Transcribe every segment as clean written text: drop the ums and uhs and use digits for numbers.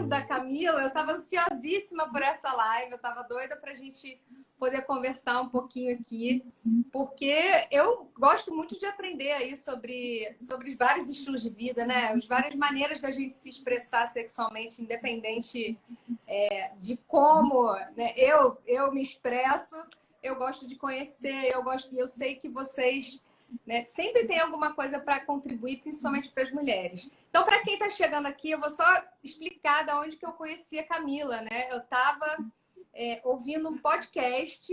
da Camila, eu estava ansiosíssima por essa live, eu estava doida para a gente poder conversar um pouquinho aqui, porque eu gosto muito de aprender aí sobre vários estilos de vida, né? As várias maneiras da gente se expressar sexualmente, independente de como, né, eu me expresso, eu gosto de conhecer, eu sei que vocês, né, sempre tem alguma coisa para contribuir, principalmente para as mulheres. Então, para quem está chegando aqui, eu vou só explicar da onde que eu conheci a Camila, né? Eu estava ouvindo um podcast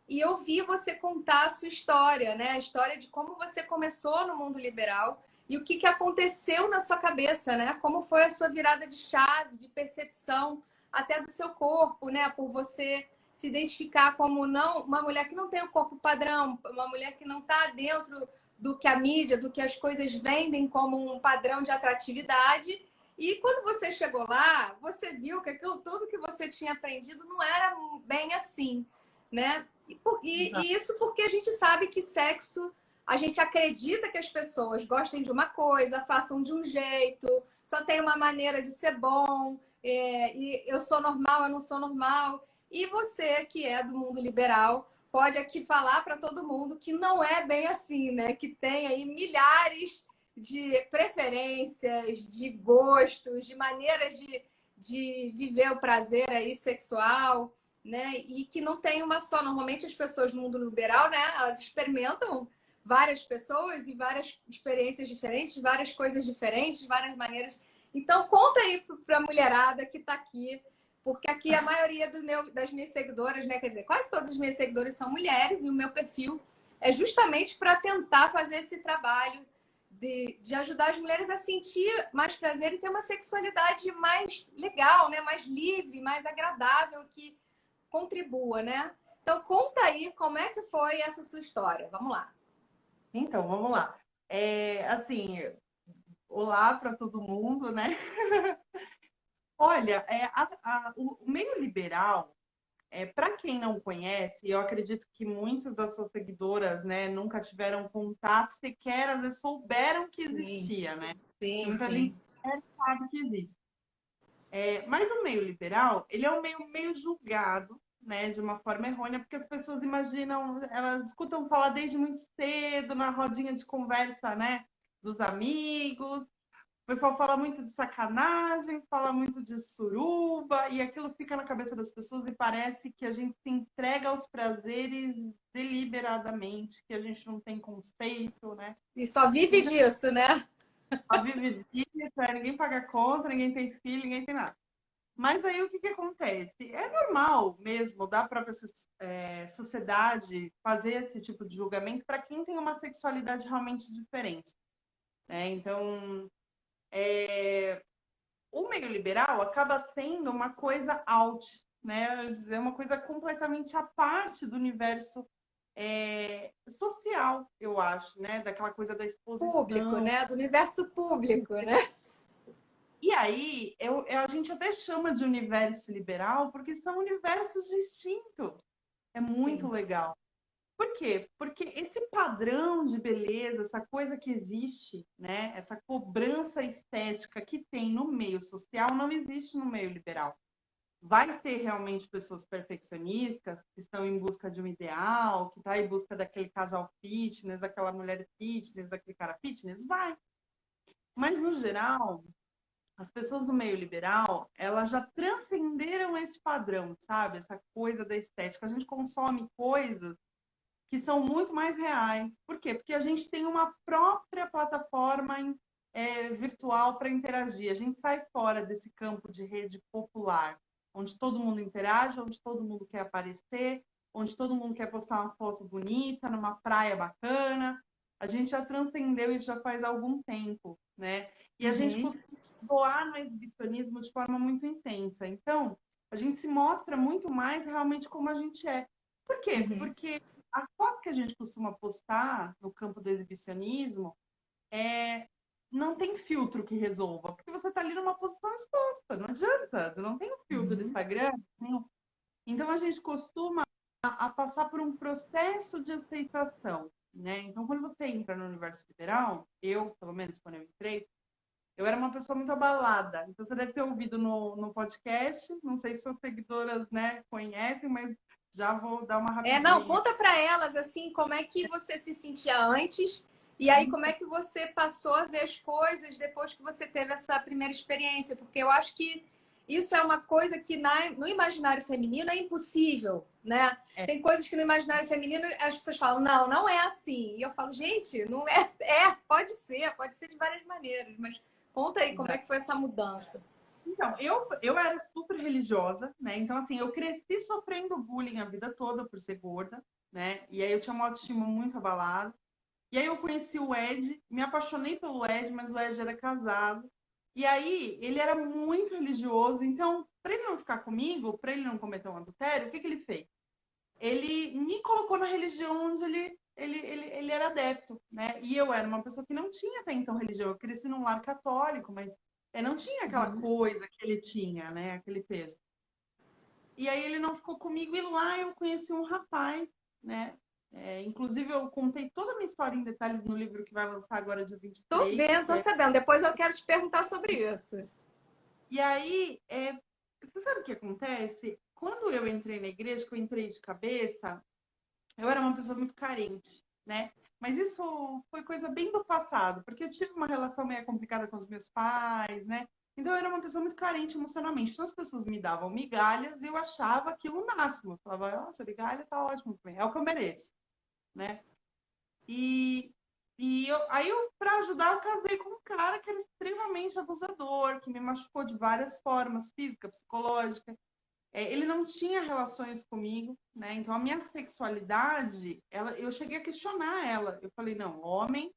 e eu vi você contar a sua história, né? A história de como você começou no mundo liberal e o que que aconteceu na sua cabeça, né? Como foi a sua virada de chave, de percepção até do seu corpo, né? Por você se identificar como não uma mulher que não tem o corpo padrão, uma mulher que não está dentro do que a mídia, do que as coisas vendem como um padrão de atratividade. E quando você chegou lá, você viu que aquilo tudo que você tinha aprendido não era bem assim, né? E isso porque a gente sabe que sexo, a gente acredita que as pessoas gostem de uma coisa, façam de um jeito, só tem uma maneira de ser bom, e eu sou normal, eu não sou normal. E você, que é do mundo liberal, pode aqui falar para todo mundo que não é bem assim, né? Que tem aí milhares de preferências, de gostos, de maneiras de viver o prazer aí sexual, né? E que não tem uma só. Normalmente as pessoas no mundo liberal, né? Elas experimentam várias pessoas e várias experiências diferentes, várias coisas diferentes, várias maneiras. Então conta aí para a mulherada que está aqui, porque aqui a maioria das minhas seguidoras, né? Quer dizer, quase todas as minhas seguidoras são mulheres e o meu perfil é justamente para tentar fazer esse trabalho de ajudar as mulheres a sentir mais prazer e ter uma sexualidade mais legal, né? Mais livre, mais agradável, que contribua, né? Então conta aí como é que foi essa sua história. Vamos lá. Então, vamos lá. Assim, olá para todo mundo, né? Olha, o meio liberal, para quem não conhece, eu acredito que muitas das suas seguidoras, né, nunca tiveram contato, sequer às vezes souberam que existia, né? Porque Sim, muita gente sim. sequer sabe que existe. Mas o meio liberal, ele é um meio julgado, né, de uma forma errônea, porque as pessoas imaginam, elas escutam falar desde muito cedo, na rodinha de conversa, né, dos amigos. O pessoal fala muito de sacanagem, fala muito de suruba, e aquilo fica na cabeça das pessoas e parece que a gente se entrega aos prazeres deliberadamente, que a gente não tem conceito, né? E só vive Então, disso, né? a vive disso, ninguém paga conta, ninguém tem filho, ninguém tem nada. Mas aí o que acontece? É normal mesmo da própria sociedade fazer esse tipo de julgamento para quem tem uma sexualidade realmente diferente, né? Então, o meio liberal acaba sendo uma coisa out, né? É uma coisa completamente à parte do universo social, eu acho, né? Daquela coisa da Público, exposição. né? Do universo público, né? E aí, a gente até chama de universo liberal porque são universos distintos. É muito Sim. legal. Por quê? Porque esse padrão de beleza, essa coisa que existe, né? Essa cobrança estética que tem no meio social, não existe no meio liberal. Vai ter realmente pessoas perfeccionistas que estão em busca de um ideal, que está em busca daquele casal fitness, daquela mulher fitness, daquele cara fitness? Vai. Mas, no geral, as pessoas do meio liberal, elas já transcenderam esse padrão, sabe? Essa coisa da estética. A gente consome coisas que são muito mais reais. Por quê? Porque a gente tem uma própria plataforma virtual para interagir. A gente sai fora desse campo de rede popular, onde todo mundo interage, onde todo mundo quer aparecer, onde todo mundo quer postar uma foto bonita, numa praia bacana. A gente já transcendeu isso já faz algum tempo, né? E a gente Uhum. costuma doar no exibicionismo de forma muito intensa. Então, a gente se mostra muito mais realmente como a gente é. Por quê? Uhum. Porque a foto que a gente costuma postar no campo do exibicionismo não tem filtro que resolva, porque você está ali numa posição exposta, não adianta, não tem um filtro do Uhum. Instagram. Então a gente costuma a passar por um processo de aceitação, né? Então quando você entra no universo liberal, eu, pelo menos quando eu entrei, eu era uma pessoa muito abalada. Então, você deve ter ouvido no podcast. Não sei se suas seguidoras, né, conhecem, mas já vou dar uma Não, rapidinha. conta para elas assim, como é que você se sentia antes e aí como é que você passou a ver as coisas depois que você teve essa primeira experiência, porque eu acho que isso é uma coisa que no imaginário feminino é impossível, né? É, Tem coisas que no imaginário feminino as pessoas falam, não, não é assim. E eu falo, gente, não é, pode ser de várias maneiras, mas conta aí como é que foi essa mudança. então, eu era super religiosa, né? Então, assim, eu cresci sofrendo bullying a vida toda por ser gorda, né? E aí eu tinha uma autoestima muito abalada. E aí eu conheci o Ed, me apaixonei pelo Ed, mas o Ed era casado. E aí ele era muito religioso, então, para ele não ficar comigo, para ele não cometer um adultério, o que ele fez? Ele me colocou na religião onde ele era adepto, né? E eu era uma pessoa que não tinha até então religião. Eu cresci num lar católico, mas não tinha aquela coisa que ele tinha, né? Aquele peso. E aí ele não ficou comigo e lá eu conheci um rapaz, né? Inclusive eu contei toda a minha história em detalhes no livro que vai lançar agora dia Tô 23. vendo, tô sabendo. Depois eu quero te perguntar sobre isso. E aí, você sabe o que acontece? Quando eu entrei na igreja, que eu entrei de cabeça, eu era uma pessoa muito carente, né? Mas isso foi coisa bem do passado, porque eu tive uma relação meio complicada com os meus pais, né? Então eu era uma pessoa muito carente emocionalmente. Então as pessoas me davam migalhas e eu achava aquilo o máximo. Eu falava, nossa, migalha tá ótimo, é o que eu mereço, né? E, aí para ajudar, eu casei com um cara que era extremamente abusador, que me machucou de várias formas, física, psicológica. Ele não tinha relações comigo, né? Então a minha sexualidade, eu cheguei a questionar ela. Eu falei, não, homem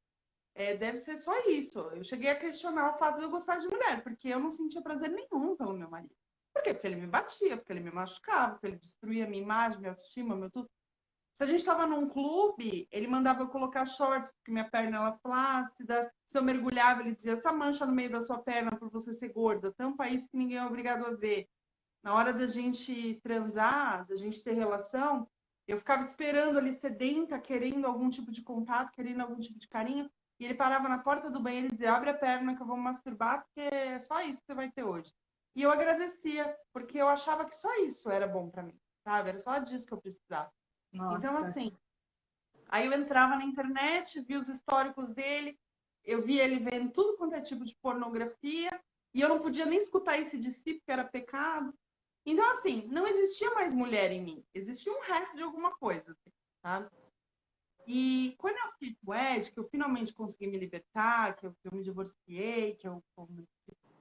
deve ser só isso. Eu cheguei a questionar o fato de eu gostar de mulher, porque eu não sentia prazer nenhum pelo meu marido. Por quê? Porque ele me batia, porque ele me machucava, porque ele destruía a minha imagem, minha autoestima, meu tudo. Se a gente estava num clube, ele mandava eu colocar shorts, porque minha perna era flácida. Se eu mergulhava, ele dizia, essa mancha no meio da sua perna por você ser gorda, tampa isso que ninguém é obrigado a ver. Na hora da gente transar, da gente ter relação, eu ficava esperando ali sedenta, querendo algum tipo de contato, querendo algum tipo de carinho. E ele parava na porta do banheiro e dizia, abre a perna que eu vou masturbar, porque é só isso que você vai ter hoje. E eu agradecia, porque eu achava que só isso era bom para mim, sabe? Era só disso que eu precisava. Então, Nossa. assim, aí eu entrava na internet, via os históricos dele, eu via ele vendo tudo quanto é tipo de pornografia, e eu não podia nem escutar esse de si, porque era pecado. Então, assim, não existia mais mulher em mim, existia um resto de alguma coisa, sabe? E quando eu fiz o Ed, que eu finalmente consegui me libertar, que eu me divorciei,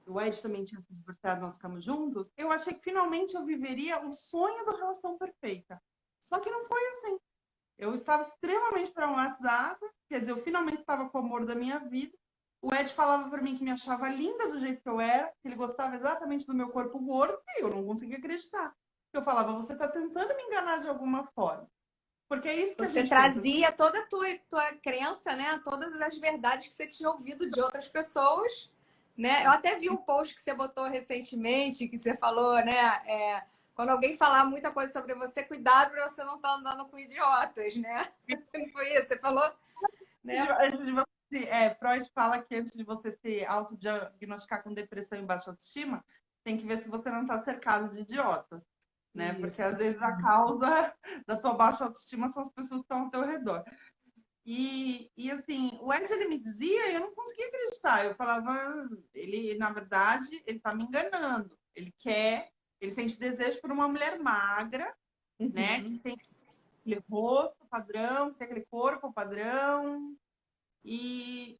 o Ed também tinha se divorciado, nós ficamos juntos, eu achei que finalmente eu viveria o sonho da relação perfeita. Só que não foi assim. Eu estava extremamente traumatizada, quer dizer, eu finalmente estava com o amor da minha vida. O Ed falava para mim que me achava linda do jeito que eu era, que ele gostava exatamente do meu corpo gordo, e eu não conseguia acreditar. Eu falava, você está tentando me enganar de alguma forma. Porque é isso que a Você gente pensa. trazia toda a tua crença, né? Todas as verdades que você tinha ouvido de outras pessoas, né? Eu até vi um post que você botou recentemente, que você falou, né? Quando alguém falar muita coisa sobre você, cuidado para você não estar andando com idiotas, né? Não foi isso? Você falou, né? Antes de você, Freud fala que antes de você se autodiagnosticar com depressão e baixa autoestima, tem que ver se você não está cercado de idiotas, né? Porque Isso. às vezes a causa da tua baixa autoestima são as pessoas que estão ao teu redor. E assim, o Ed ele me dizia e eu não conseguia acreditar. Eu falava, ele, na verdade, ele tá me enganando. Ele sente desejo por uma mulher magra, né? Que Uhum. tem aquele rosto padrão, que tem aquele corpo padrão. E,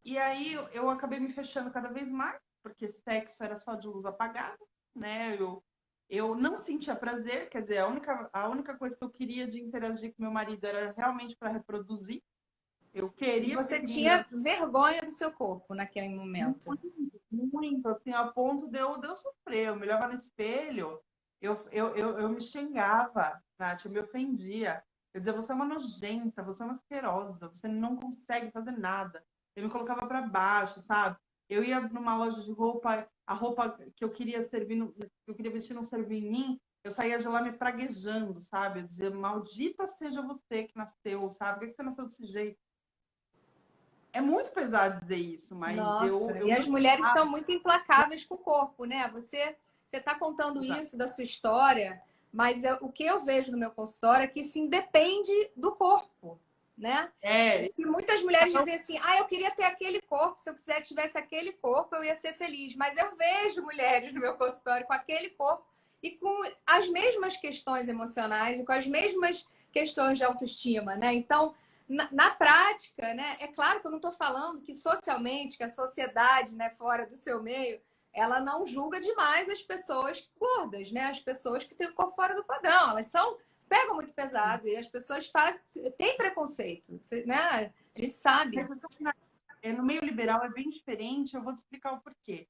e aí eu acabei me fechando cada vez mais, porque sexo era só de luz apagada, né? Eu não sentia prazer, quer dizer, a única coisa que eu queria de interagir com meu marido era realmente para reproduzir. Eu E queria, porque eu você queria tinha engravidar vergonha do seu corpo naquele momento. muito, assim, a ponto de eu sofrer. Eu me olhava no espelho, eu me xingava, Nath, eu me ofendia. Eu dizia, você é uma nojenta, você é uma asquerosa, você não consegue fazer nada. Eu me colocava para baixo, sabe? Eu ia numa loja de roupa, a roupa que eu queria que eu queria vestir não servia em mim, eu saía de lá me praguejando, sabe? Eu dizia, maldita seja você que nasceu, sabe? Por que você nasceu desse jeito? É muito pesado dizer isso, mas Nossa, eu e as não mulheres são faço. muito implacáveis com o corpo, né? Você está contando isso da sua história, mas o que eu vejo no meu consultório é que isso independe do corpo, né? É, E muitas mulheres então, dizem assim: ah, eu queria ter aquele corpo, se eu tivesse aquele corpo, eu ia ser feliz. Mas eu vejo mulheres no meu consultório com aquele corpo e com as mesmas questões emocionais, com as mesmas questões de autoestima, né? Então, na prática, né? É claro que eu não estou falando que socialmente, que a sociedade, né, fora do seu meio, ela não julga demais as pessoas gordas, né? As pessoas que têm o corpo fora do padrão. Elas são pegam muito pesado e as pessoas têm preconceito, né? A gente sabe. no meio liberal é bem diferente, eu vou te explicar o porquê.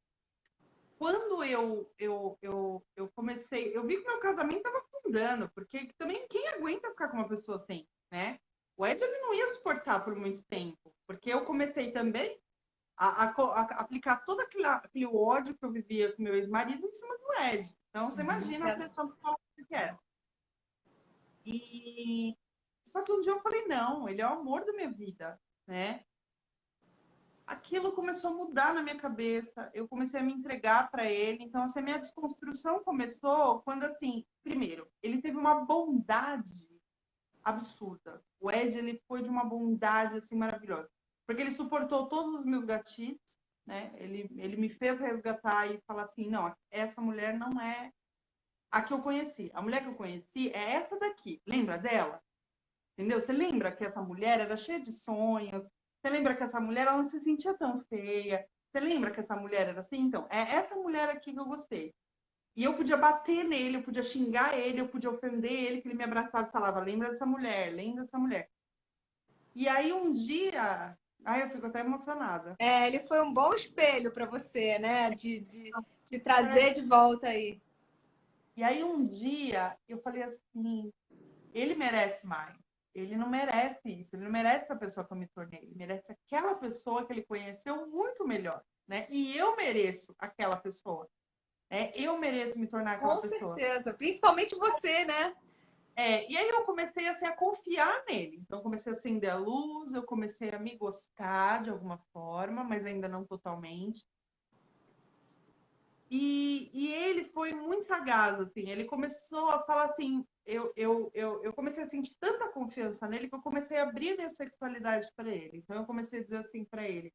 Quando eu comecei, eu vi que meu casamento estava afundando, porque também quem aguenta ficar com uma pessoa assim, né? O Ed ele não ia suportar por muito tempo, porque eu comecei também a aplicar todo aquele ódio que eu vivia com meu ex-marido em cima do Ed. Então, você imagina a pressão psicológica que é. E só que um dia eu falei, não, ele é o amor da minha vida, né? Aquilo começou a mudar na minha cabeça, eu comecei a me entregar para ele. Então, assim, a minha desconstrução começou quando, assim, primeiro, ele teve uma bondade absurda. O Ed, ele foi de uma bondade, assim, maravilhosa. Porque ele suportou todos os meus gatilhos, né? Ele me fez resgatar e falar assim, não, essa mulher não é a que eu conheci. A mulher que eu conheci é essa daqui. Lembra dela? Entendeu? Você lembra que essa mulher era cheia de sonhos? Você lembra que essa mulher ela não se sentia tão feia? Você lembra que essa mulher era assim? Então, é essa mulher aqui que eu gostei. E eu podia bater nele, eu podia xingar ele, eu podia ofender ele, que ele me abraçava e falava: lembra dessa mulher, lembra dessa mulher. E aí um dia. Ai, eu fico até emocionada. É, ele foi um bom espelho para você, né? De trazer de volta aí. E aí um dia eu falei assim: ele merece mais. Ele não merece isso, ele não merece essa pessoa que eu me tornei, ele merece aquela pessoa que ele conheceu muito melhor, né? E eu mereço aquela pessoa, né? Eu mereço me tornar aquela Com pessoa. certeza. Principalmente você, né? E aí eu comecei assim, a confiar nele. Então, eu comecei a acender a luz, eu comecei a me gostar de alguma forma, mas ainda não totalmente. E ele foi muito sagaz, assim. Ele começou a falar assim. Eu comecei a sentir tanta confiança nele que eu comecei a abrir minha sexualidade para ele. Então, eu comecei a dizer assim para ele.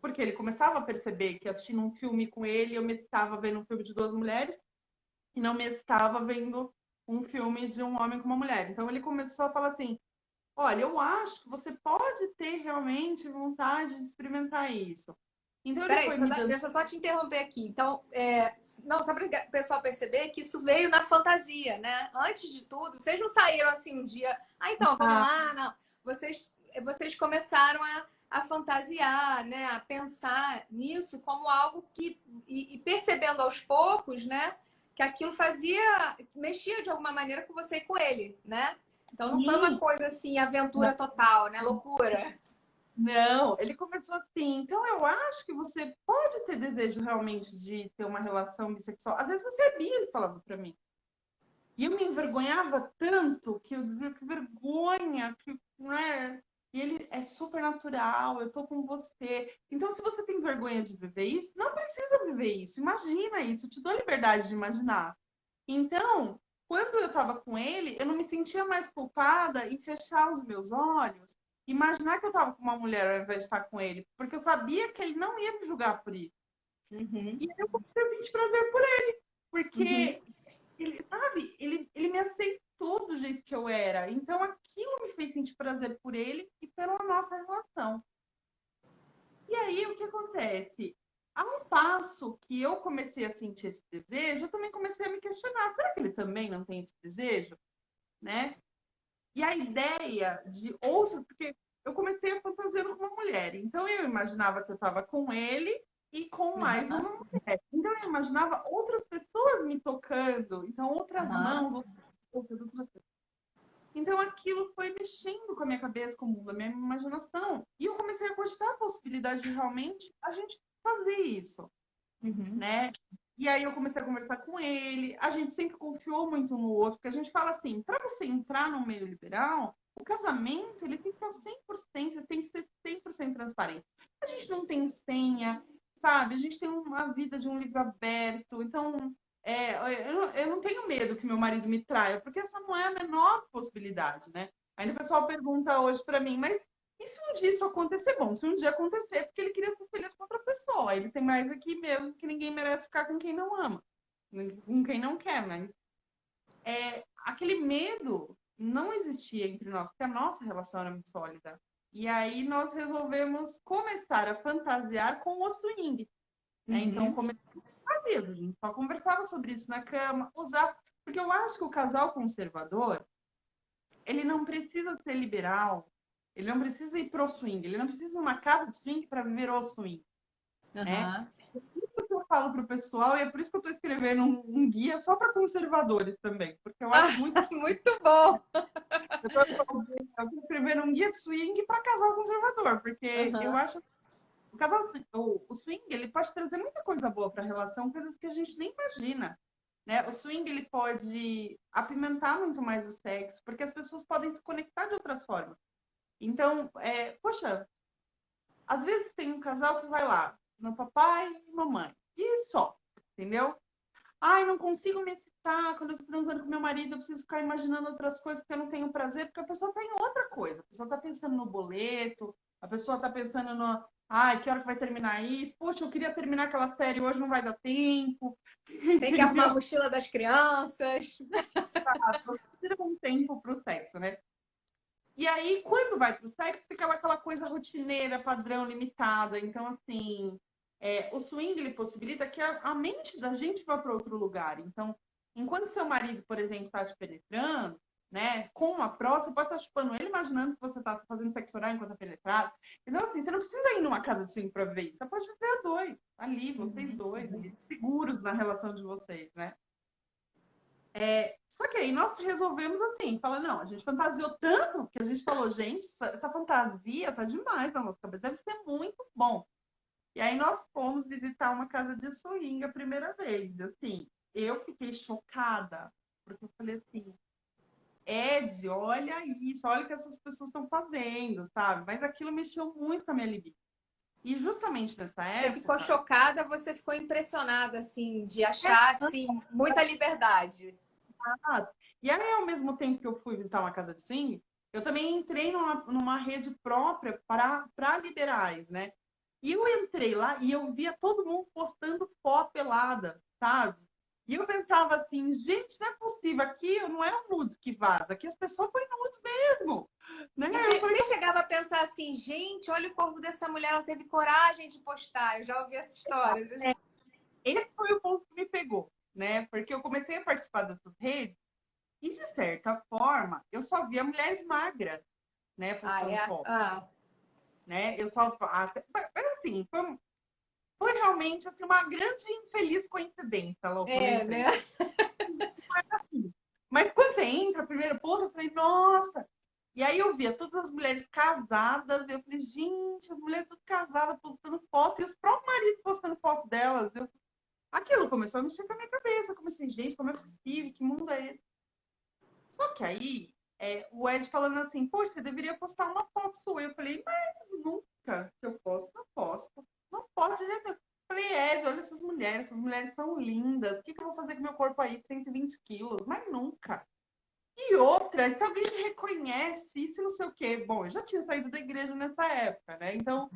Porque ele começava a perceber que assistindo um filme com ele, eu me estava vendo um filme de duas mulheres e não me estava vendo um filme de um homem com uma mulher. Então, ele começou a falar assim: olha, eu acho que você pode ter realmente vontade de experimentar isso. Então ele Peraí, foi me dando. deixa eu só te interromper aqui. Então, não, só para o pessoal perceber que isso veio na fantasia, né? Antes de tudo, vocês não saíram assim um dia, ah, então, vamos Ah, lá, não. Vocês começaram a fantasiar, né? A pensar nisso como algo que. E percebendo aos poucos, né? Que aquilo mexia de alguma maneira com você e com ele, né? Então não foi uma sim, coisa assim, aventura total, né? Loucura. não, ele começou assim. Então eu acho que você pode ter desejo realmente de ter uma relação bissexual. Às vezes você é bi, ele falava para mim. E eu me envergonhava tanto que eu dizia que vergonha, que não é. E ele é super natural, eu tô com você. Então, se você tem vergonha de viver isso, não precisa viver isso. Imagina isso, eu te dou a liberdade de imaginar. Então, quando eu estava com ele, eu não me sentia mais culpada em fechar os meus olhos, imaginar que eu estava com uma mulher ao invés de estar com ele, porque eu sabia que ele não ia me julgar por isso. Uhum, E aí eu comecei a sentir prazer por ele, uhum. porque ele, sabe, ele me aceitou do jeito que eu era. Então aquilo me fez sentir prazer por ele e pela nossa relação. E aí o que acontece? A um passo que eu comecei a sentir esse desejo, eu também comecei a me questionar: será que ele também não tem esse desejo? Né? E a ideia de outro, porque eu comecei a fantasiando com uma mulher. Então eu imaginava que eu estava com ele e com mais Uhum. uma mulher. Então eu imaginava outras pessoas me tocando, então outras Aham. mãos, outras pessoas. Então aquilo foi mexendo com a minha cabeça, com o mundo, a minha imaginação. E eu comecei a cogitar a possibilidade de realmente a gente fazer isso, Uhum. né? E aí eu comecei a conversar com ele. A gente sempre confiou muito no outro, porque a gente fala assim, para você entrar no meio liberal, o casamento, ele tem que estar 100%, você tem que ser 100% transparente. A gente não tem senha, sabe? A gente tem uma vida de um livro aberto. Então, eu não tenho medo que meu marido me traia, porque essa não é a menor possibilidade, né? Ainda o pessoal pergunta hoje para mim, mas e se um dia isso acontecer? Bom, se um dia acontecer, é porque ele queria ser feliz com outra pessoa. Ele tem mais aqui mesmo que ninguém merece ficar com quem não ama, com quem não quer, mas aquele medo não existia entre nós, porque a nossa relação era muito sólida. E aí nós resolvemos começar a fantasiar com o swing. Então, começamos a medo, a gente só conversava sobre isso na cama, usar. Porque eu acho que o casal conservador, ele não precisa ser liberal, ele não precisa ir pro swing, ele não precisa ir numa casa de swing para viver o swing. Né? Isso que eu falo pro pessoal, e é por isso que eu estou escrevendo um guia só para conservadores também, porque eu acho muito. Muito bom! Eu estou escrevendo um guia de swing para casal conservador, porque eu acho o swing ele pode trazer muita coisa boa para a relação, coisas que a gente nem imagina. Né? O swing ele pode apimentar muito mais o sexo, porque as pessoas podem se conectar de outras formas. Então, poxa, às vezes tem um casal que vai lá, no papai e mamãe, e só, entendeu? Ai, não consigo me excitar quando eu estou transando com meu marido, eu preciso ficar imaginando outras coisas porque eu não tenho prazer, porque a pessoa está em outra coisa. A pessoa está pensando no boleto, a pessoa está pensando no, ai, que hora que vai terminar isso? Poxa, eu queria terminar aquela série, hoje não vai dar tempo. Tem que arrumar a mochila das crianças. Tira um tempo para o sexo, né? E aí, quando vai para o sexo, fica aquela coisa rotineira, padrão, limitada. Então, assim, o swing ele possibilita que a mente da gente vá para outro lugar. Então, enquanto seu marido, por exemplo, está te penetrando, né, com uma próstata, você pode estar chupando ele, imaginando que você está fazendo sexo oral enquanto é penetrado. Então, assim, você não precisa ir numa casa de swing para ver isso. Você pode viver a dois, ali, vocês dois, ali, seguros na relação de vocês, né? Só que aí nós resolvemos assim, falar, não, a gente fantasiou tanto que a gente falou, gente, essa fantasia tá demais na nossa cabeça, deve ser muito bom. E aí nós fomos visitar uma casa de swing a primeira vez. Assim, eu fiquei chocada, porque eu falei assim, Ed, olha isso, olha o que essas pessoas estão fazendo, sabe? Mas aquilo mexeu muito com a minha libido. E justamente nessa Você época. ficou chocada, você ficou impressionada, assim, de achar, assim, muita liberdade. E aí, ao mesmo tempo que eu fui visitar uma casa de swing, eu também entrei numa rede própria para liberais, né? E eu entrei lá e eu via todo mundo postando foto pelada, sabe? E eu pensava assim, gente, não é possível, aqui não é o nudes que vaza, aqui as pessoas põem nudes mesmo, né? E você chegava a pensar assim, gente, olha o corpo dessa mulher, ela teve coragem de postar. Eu já ouvi essa história. Esse foi o ponto que me pegou, né? Porque eu comecei a participar dessas redes e, de certa forma, eu só via mulheres magras, né, postando foto. Né? Eu só. Mas assim, foi realmente assim, uma grande infeliz coincidência, Lô, quando eu entrei. Né? Mas quando você entra, primeiro ponto, eu falei, nossa! E aí eu via todas as mulheres casadas, eu falei, gente, as mulheres todas casadas postando foto, e os próprios maridos postando foto delas. Aquilo começou a mexer com a minha cabeça. Eu comecei, gente, como é possível? Que mundo é esse? Só que aí, o Ed falando assim, poxa, você deveria postar uma foto sua. Eu falei, mas nunca que eu posto, não posto. Não posso, eu falei, Ed, olha essas mulheres são lindas. O que eu vou fazer com meu corpo aí, 120 quilos? Mas nunca. E outra, se alguém me reconhece, isso não sei o quê. Bom, eu já tinha saído da igreja nessa época, né? Então,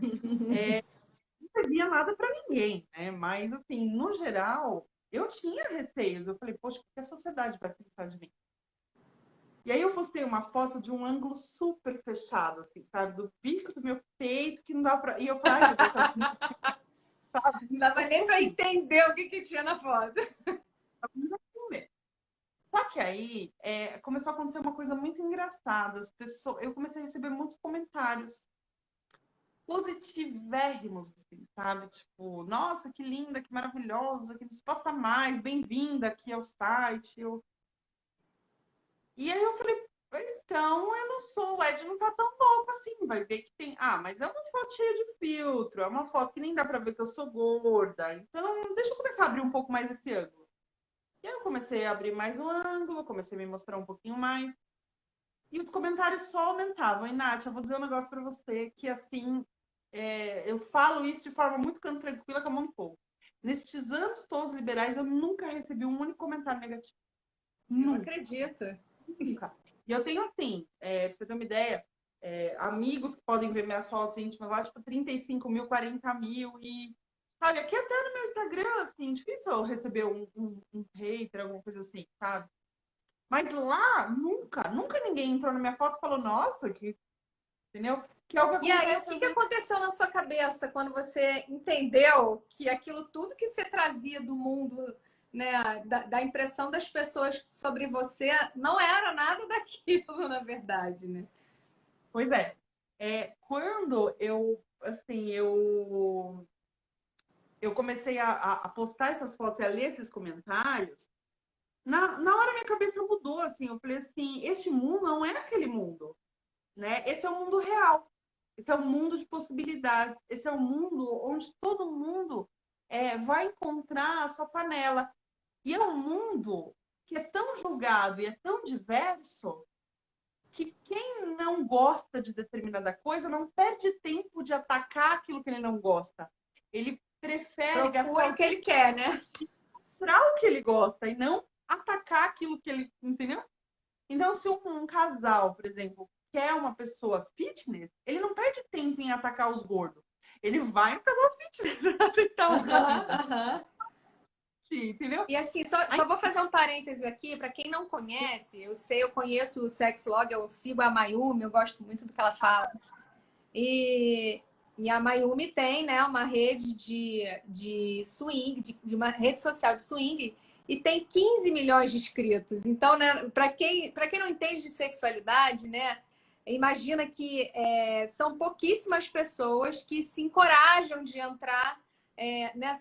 não servia nada para ninguém, né? Mas, assim, no geral, eu tinha receios. Eu falei, poxa, o que a sociedade vai pensar de mim? E aí eu postei uma foto de um ângulo super fechado, assim, sabe? Do bico do meu peito, que não dá pra... E eu falei, ai, meu Deus, não dava nem para entender o que tinha na foto. Só que aí começou a acontecer uma coisa muito engraçada. Eu comecei a receber muitos comentários positivérrimos, assim, sabe? Tipo, nossa, que linda, que maravilhosa, que nos posta mais, bem-vinda aqui ao site. E aí eu falei, então eu não sou, o Ed não tá tão louco assim, vai ver que tem. Ah, mas é uma foto cheia de filtro, é uma foto que nem dá pra ver que eu sou gorda. Então, deixa eu começar a abrir um pouco mais esse ângulo. E aí eu comecei a abrir mais o ângulo, comecei a me mostrar um pouquinho mais. E os comentários só aumentavam. E, Nath, eu vou dizer um negócio pra você que, assim, eu falo isso de forma muito tranquila, com a mão no fogo. Nestes anos todos liberais, eu nunca recebi um único comentário negativo. Eu acredito. Nunca. E eu tenho assim, pra você ter uma ideia, amigos que podem ver minhas fotos íntimas lá, tipo 35 mil, 40 mil. E, sabe, aqui até no meu Instagram, assim, difícil eu receber um hater, alguma coisa assim, sabe? Mas lá, nunca ninguém entrou na minha foto e falou, nossa, entendeu? Que é o que E aí, o acontece. que aconteceu na sua cabeça quando você entendeu que aquilo tudo que você trazia do mundo, né, da impressão das pessoas sobre você, não era nada daquilo, na verdade, né? Pois é. Quando assim, eu comecei a postar essas fotos e a ler esses comentários, na hora minha cabeça mudou, assim, eu falei assim, este mundo não é aquele mundo, né? Esse é o mundo real. Esse é um mundo de possibilidades. Esse é um mundo onde todo mundo vai encontrar a sua panela. E é um mundo que é tão julgado e é tão diverso que quem não gosta de determinada coisa não perde tempo de atacar aquilo que ele não gosta. Ele prefere Procura gastar o que ele quer, né? o que ele gosta e não atacar aquilo que ele, entendeu? Então, se um casal, por exemplo, quer uma pessoa fitness, ele não perde tempo em atacar os gordos. Ele vai no casal fitness para tentar mudar a vida. Entendeu? E assim, só vou fazer um parêntese aqui, para quem não conhece, eu conheço o Sexlog, eu sigo a Mayumi, eu gosto muito do que ela fala. E a Mayumi tem, né, uma rede de swing, de uma rede social de swing, e tem 15 milhões de inscritos. Então, né, para quem não entende de sexualidade, né, imagina que são pouquíssimas pessoas que se encorajam de entrar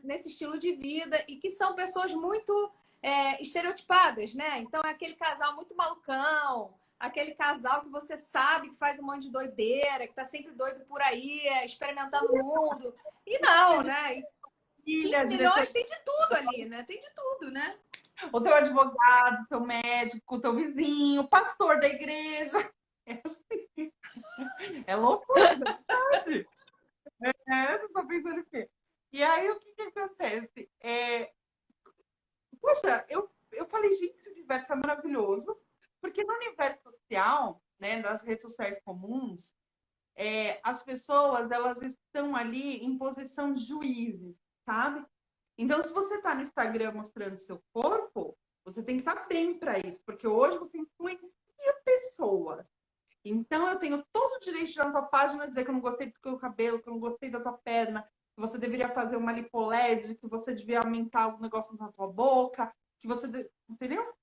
nesse estilo de vida e que são pessoas muito estereotipadas, né? Então, é aquele casal muito malucão, aquele casal que você sabe que faz um monte de doideira, que tá sempre doido por aí, experimentando o mundo. E não, né? 15 milhões tem de tudo ali, né? Tem de tudo, né? O teu advogado, o teu médico, o teu vizinho, o pastor da igreja. É assim. É loucura, verdade. Não tô pensando o quê? E aí, o que acontece? Poxa, eu falei, gente, esse universo é maravilhoso, porque no universo social, né, das redes sociais comuns, as pessoas, elas estão ali em posição de juízes, sabe? Então, se você está no Instagram mostrando seu corpo, você tem que estar bem para isso, porque hoje você influencia pessoas. Então, eu tenho todo o direito de ir na tua página dizer que eu não gostei do teu cabelo, que eu não gostei da tua perna, que você deveria fazer uma lipoled, que você devia aumentar o negócio na tua boca, que você... Entendeu?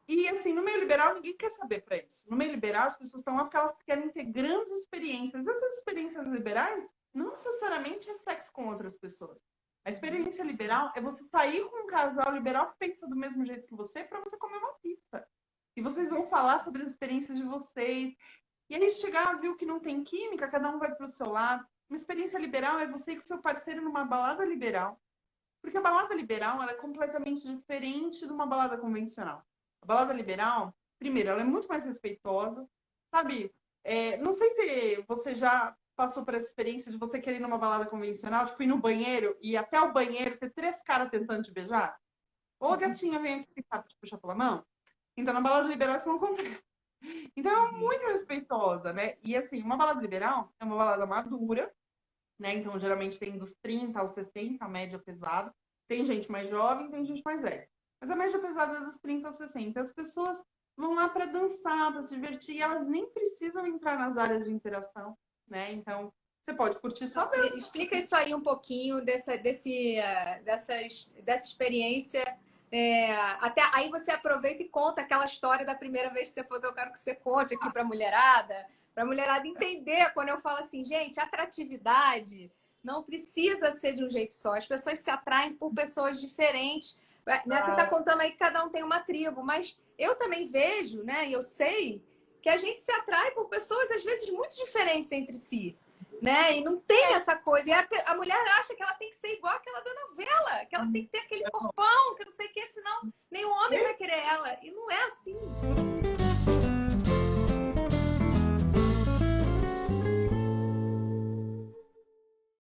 E, assim, no meio liberal, ninguém quer saber para isso. No meio liberal, as pessoas estão lá porque elas querem ter grandes experiências. Essas experiências liberais não necessariamente é sexo com outras pessoas. A experiência liberal é você sair com um casal liberal que pensa do mesmo jeito que você para você comer uma pizza. E vocês vão falar sobre as experiências de vocês. E aí chegar, viu que não tem química, cada um vai para o seu lado. Uma experiência liberal é você com seu parceiro numa balada liberal. Porque a balada liberal ela é completamente diferente de uma balada convencional. A balada liberal, primeiro, ela é muito mais respeitosa, sabe? Não sei se você já passou por essa experiência de você querer ir numa balada convencional, tipo, ir no banheiro e até o banheiro ter 3 caras tentando te beijar. Ou a gatinha vem aqui e te puxar pela mão. Então, na balada liberal isso não acontece. Então, é muito respeitosa, né? E, assim, uma balada liberal é uma balada madura, né? Então, geralmente tem dos 30 aos 60, a média pesada. Tem gente mais jovem, tem gente mais velha. Mas a média pesada é dos 30 aos 60. As pessoas vão lá para dançar, para se divertir, e elas nem precisam entrar nas áreas de interação, né? Então, você pode curtir só dança. Explica isso aí um pouquinho dessa experiência. Até aí você aproveita e conta aquela história da primeira vez que você foi, que eu quero que você conte aqui para a mulherada entender quando eu falo assim, gente, atratividade não precisa ser de um jeito só. As pessoas se atraem por pessoas diferentes. Né? Você está contando aí que cada um tem uma tribo, mas eu também vejo, né? E eu sei que a gente se atrai por pessoas às vezes muito diferentes entre si. Né? E não tem essa coisa. E a mulher acha que ela tem que ser igual aquela da novela, que ela tem que ter aquele corpão, que não sei o que, senão nenhum homem vai querer ela. E não é assim.